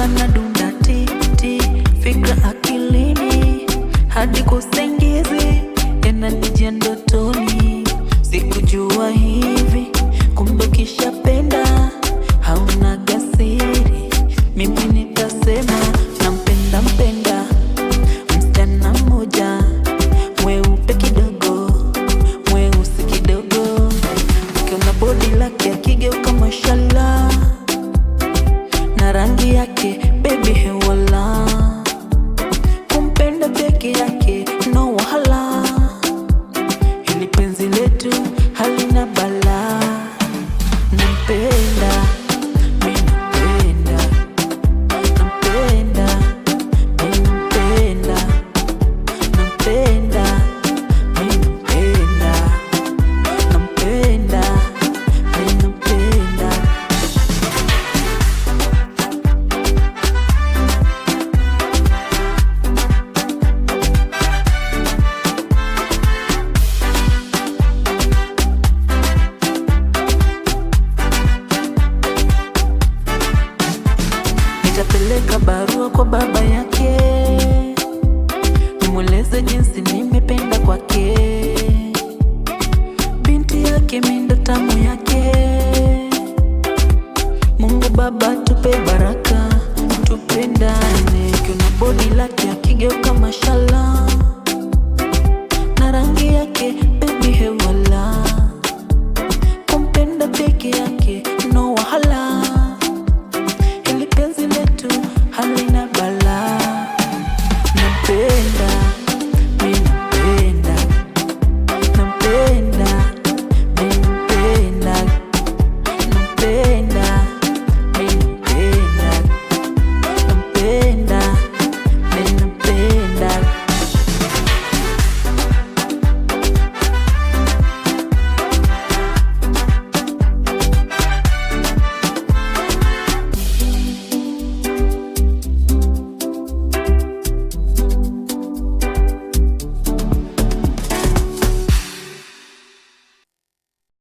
anadunda ti fikra akilini hadi kusengizi yananijia ndotoni. Sikujua hivi kumbe kishapenda hauna gasiri. Mimi nitasema nampenda mpenda msichana mmoja mweupe kidogo mweusi kidogo, ukiona body lake akigeuka mashallah na rangi yake baby hewala, kumpenda peke yake no wahala. Hili penzi letu halina bala. Nampenda, mimi nampenda, nampenda, mimi nampenda, nampenda, mimi nampenda, nampenda, mimi nampenda. Nitapeleka barua kwa baba yake, nimweleze jinsi nimependa kwake. Binti yake mimi ndo tamu yake. Mungu Baba tupe baraka, tupendane. Kiona body lake akigeuka mashallah